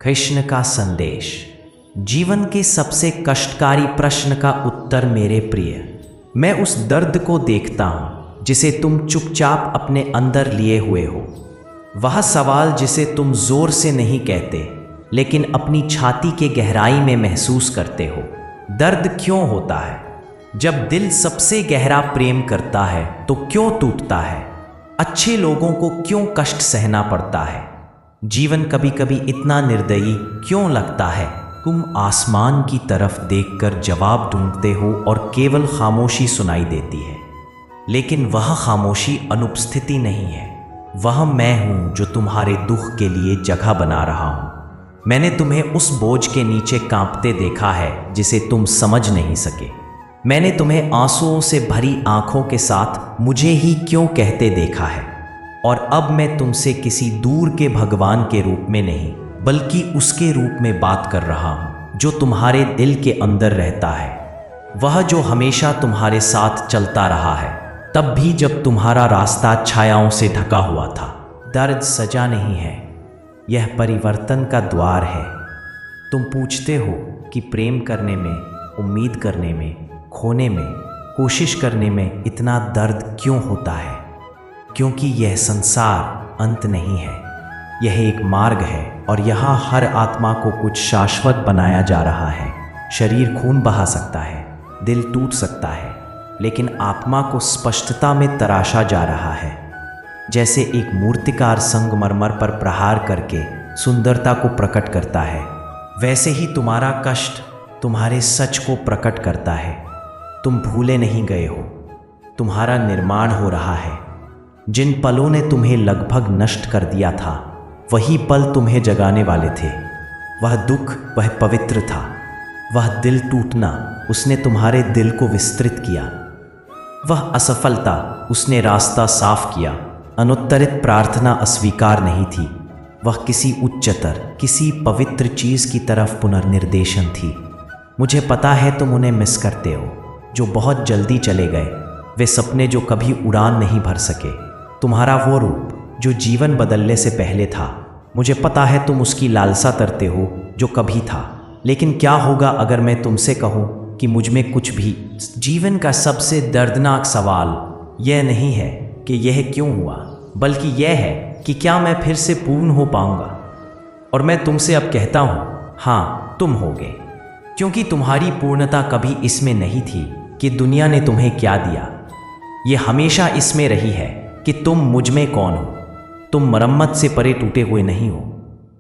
कृष्ण का संदेश। जीवन के सबसे कष्टकारी प्रश्न का उत्तर मेरे प्रिय। मैं उस दर्द को देखता हूँ जिसे तुम चुपचाप अपने अंदर लिए हुए हो। वह सवाल जिसे तुम जोर से नहीं कहते लेकिन अपनी छाती के गहराई में महसूस करते हो। दर्द क्यों होता है? जब दिल सबसे गहरा प्रेम करता है तो क्यों टूटता है? अच्छे लोगों को क्यों कष्ट सहना पड़ता है? जीवन कभी कभी इतना निर्दयी क्यों लगता है? तुम आसमान की तरफ देखकर जवाब ढूंढते हो और केवल खामोशी सुनाई देती है, लेकिन वह खामोशी अनुपस्थिति नहीं है। वह मैं हूं जो तुम्हारे दुख के लिए जगह बना रहा हूं। मैंने तुम्हें उस बोझ के नीचे कांपते देखा है जिसे तुम समझ नहीं सके। मैंने तुम्हें आंसुओं से भरी आंखों के साथ मुझे ही क्यों कहते देखा है। और अब मैं तुमसे किसी दूर के भगवान के रूप में नहीं बल्कि उसके रूप में बात कर रहा हूं जो तुम्हारे दिल के अंदर रहता है। वह जो हमेशा तुम्हारे साथ चलता रहा है, तब भी जब तुम्हारा रास्ता छायाओं से ढका हुआ था। दर्द सजा नहीं है, यह परिवर्तन का द्वार है। तुम पूछते हो कि प्रेम करने में, उम्मीद करने में, खोने में, कोशिश करने में इतना दर्द क्यों होता है? क्योंकि यह संसार अंत नहीं है, यह एक मार्ग है और यहाँ हर आत्मा को कुछ शाश्वत बनाया जा रहा है। शरीर खून बहा सकता है, दिल टूट सकता है, लेकिन आत्मा को स्पष्टता में तराशा जा रहा है। जैसे एक मूर्तिकार संगमरमर पर प्रहार करके सुंदरता को प्रकट करता है, वैसे ही तुम्हारा कष्ट तुम्हारे सच को प्रकट करता है। तुम भूले नहीं गए हो, तुम्हारा निर्माण हो रहा है। जिन पलों ने तुम्हें लगभग नष्ट कर दिया था, वही पल तुम्हें जगाने वाले थे। वह दुख, वह पवित्र था। वह दिल टूटना, उसने तुम्हारे दिल को विस्तृत किया। वह असफलता, उसने रास्ता साफ किया। अनुत्तरित प्रार्थना अस्वीकार नहीं थी, वह किसी उच्चतर, किसी पवित्र चीज की तरफ पुनर्निर्देशन थी। मुझे पता है तुम उन्हें मिस करते हो जो बहुत जल्दी चले गए, वे सपने जो कभी उड़ान नहीं भर सके, तुम्हारा वो रूप जो जीवन बदलने से पहले था। मुझे पता है तुम उसकी लालसा करते हो जो कभी था। लेकिन क्या होगा अगर मैं तुमसे कहूँ कि मुझ में कुछ भी? जीवन का सबसे दर्दनाक सवाल यह नहीं है कि यह क्यों हुआ, बल्कि यह है कि क्या मैं फिर से पूर्ण हो पाऊंगा। और मैं तुमसे अब कहता हूँ, हाँ तुम होगे, क्योंकि तुम्हारी पूर्णता कभी इसमें नहीं थी कि दुनिया ने तुम्हें क्या दिया। ये हमेशा इसमें रही है कि तुम मुझ में कौन हो। तुम मरम्मत से परे टूटे हुए नहीं हो।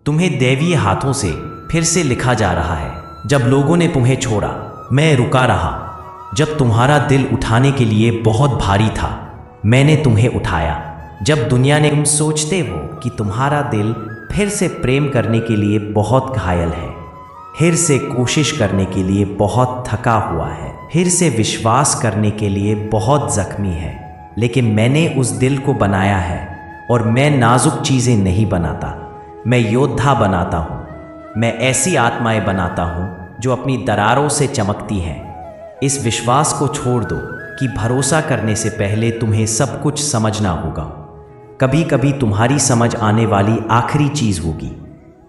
तुम्हें दैवीय हाथों से फिर से लिखा जा रहा है। जब लोगों ने तुम्हें छोड़ा, मैं रुका रहा। जब तुम्हारा दिल उठाने के लिए बहुत भारी था, मैंने तुम्हें उठाया। जब दुनिया ने, तुम सोचते हो कि तुम्हारा दिल फिर से प्रेम करने के लिए बहुत घायल है, फिर से कोशिश करने के लिए बहुत थका हुआ है, फिर से विश्वास करने के लिए बहुत जख्मी है, लेकिन मैंने उस दिल को बनाया है। और मैं नाजुक चीज़ें नहीं बनाता, मैं योद्धा बनाता हूँ। मैं ऐसी आत्माएं बनाता हूँ जो अपनी दरारों से चमकती हैं। इस विश्वास को छोड़ दो कि भरोसा करने से पहले तुम्हें सब कुछ समझना होगा। कभी कभी तुम्हारी समझ आने वाली आखिरी चीज़ होगी।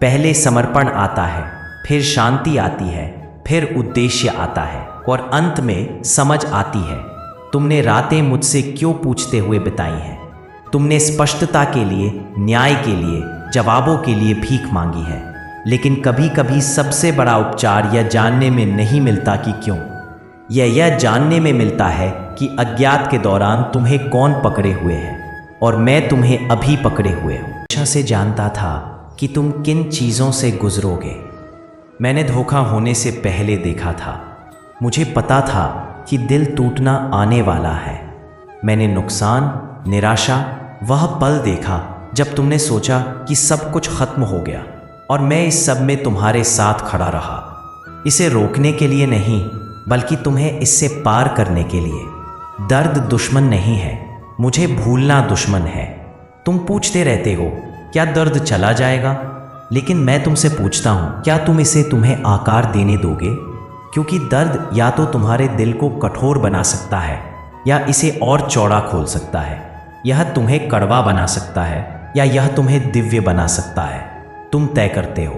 पहले समर्पण आता है, फिर शांति आती है, फिर उद्देश्य आता है और अंत में समझ आती है। तुमने रातें मुझसे क्यों पूछते हुए बिताई हैं? तुमने स्पष्टता के लिए, न्याय के लिए, जवाबों के लिए भीख मांगी है। लेकिन कभी कभी सबसे बड़ा उपचार यह जानने में नहीं मिलता कि क्यों। यह जानने में मिलता है कि अज्ञात के दौरान तुम्हें कौन पकड़े हुए है, और मैं तुम्हें अभी पकड़े हुए हूँ। हमेशा से जानता था कि तुम किन चीज़ों से गुजरोगे। मैंने धोखा होने से पहले देखा था। मुझे पता था कि दिल टूटना आने वाला है। मैंने नुकसान, निराशा, वह पल देखा जब तुमने सोचा कि सब कुछ खत्म हो गया, और मैं इस सब में तुम्हारे साथ खड़ा रहा। इसे रोकने के लिए नहीं, बल्कि तुम्हें इससे पार करने के लिए। दर्द दुश्मन नहीं है, मुझे भूलना दुश्मन है। तुम पूछते रहते हो क्या दर्द चला जाएगा, लेकिन मैं तुमसे पूछता हूँ, क्या तुम इसे तुम्हें आकार देने दोगे? क्योंकि दर्द या तो तुम्हारे दिल को कठोर बना सकता है या इसे और चौड़ा खोल सकता है। यह तुम्हें कड़वा बना सकता है या यह तुम्हें दिव्य बना सकता है। तुम तय करते हो।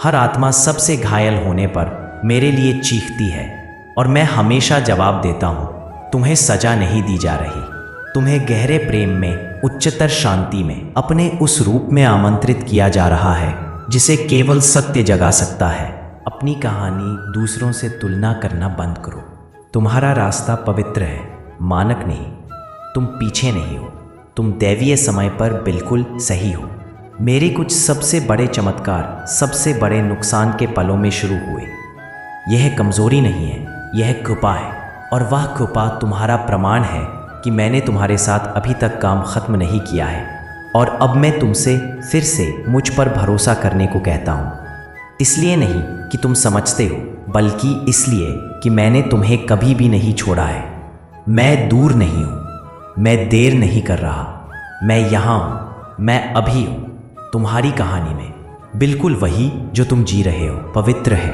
हर आत्मा सबसे घायल होने पर मेरे लिए चीखती है और मैं हमेशा जवाब देता हूँ, तुम्हें सजा नहीं दी जा रही, तुम्हें गहरे प्रेम में, उच्चतर शांति में, अपने उस रूप में आमंत्रित किया जा रहा है जिसे केवल सत्य जगा सकता है। अपनी कहानी दूसरों से तुलना करना बंद करो। तुम्हारा रास्ता पवित्र है, मानक नहीं। तुम पीछे नहीं हो, तुम दैवीय समय पर बिल्कुल सही हो। मेरे कुछ सबसे बड़े चमत्कार सबसे बड़े नुकसान के पलों में शुरू हुए। यह कमजोरी नहीं है, यह कृपा है, और वह कृपा तुम्हारा प्रमाण है कि मैंने तुम्हारे साथ अभी तक काम खत्म नहीं किया है और अब मैं तुमसे फिर से मुझ पर भरोसा करने को कहता हूँ। इसलिए नहीं कि तुम समझते हो, बल्कि इसलिए कि मैंने तुम्हें कभी भी नहीं छोड़ा है। मैं दूर नहीं हूँ, मैं देर नहीं कर रहा, मैं यहाँ हूँ, मैं अभी हूँ, तुम्हारी कहानी में, बिल्कुल वही जो तुम जी रहे हो पवित्र है।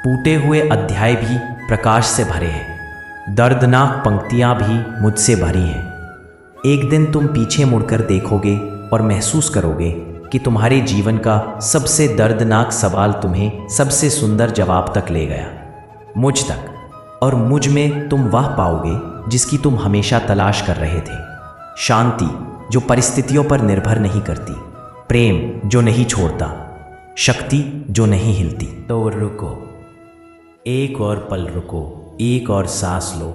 टूटे हुए अध्याय भी प्रकाश से भरे हैं, दर्दनाक पंक्तियां भी मुझसे भरी हैं। एक दिन तुम पीछे मुड़कर देखोगे और महसूस करोगे कि तुम्हारे जीवन का सबसे दर्दनाक सवाल तुम्हें सबसे सुंदर जवाब तक ले गया, मुझ तक। और मुझ में तुम वह पाओगे जिसकी तुम हमेशा तलाश कर रहे थे। शांति जो परिस्थितियों पर निर्भर नहीं करती, प्रेम जो नहीं छोड़ता, शक्ति जो नहीं हिलती। तो रुको, एक और पल रुको, एक और सांस लो।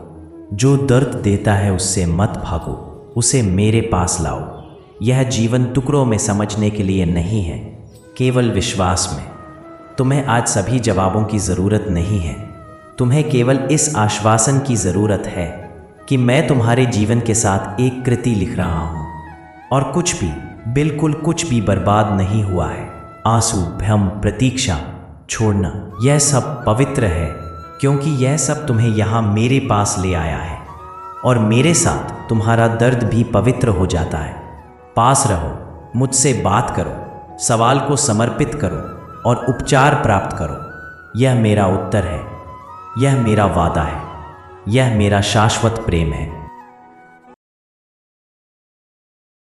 जो दर्द देता है उससे मत भागो, उसे मेरे पास लाओ। यह जीवन टुकड़ों में समझने के लिए नहीं है, केवल विश्वास में। तुम्हें आज सभी जवाबों की ज़रूरत नहीं है, तुम्हें केवल इस आश्वासन की ज़रूरत है कि मैं तुम्हारे जीवन के साथ एक कृति लिख रहा हूँ और कुछ भी, बिल्कुल कुछ भी बर्बाद नहीं हुआ है। आंसू, भ्रम, प्रतीक्षा, छोड़ना, यह सब पवित्र है क्योंकि यह सब तुम्हें यहाँ मेरे पास ले आया है और मेरे साथ तुम्हारा दर्द भी पवित्र हो जाता है। पास रहो, मुझसे बात करो, सवाल को समर्पित करो और उपचार प्राप्त करो। यह मेरा उत्तर है, यह मेरा वादा है, यह मेरा शाश्वत प्रेम है।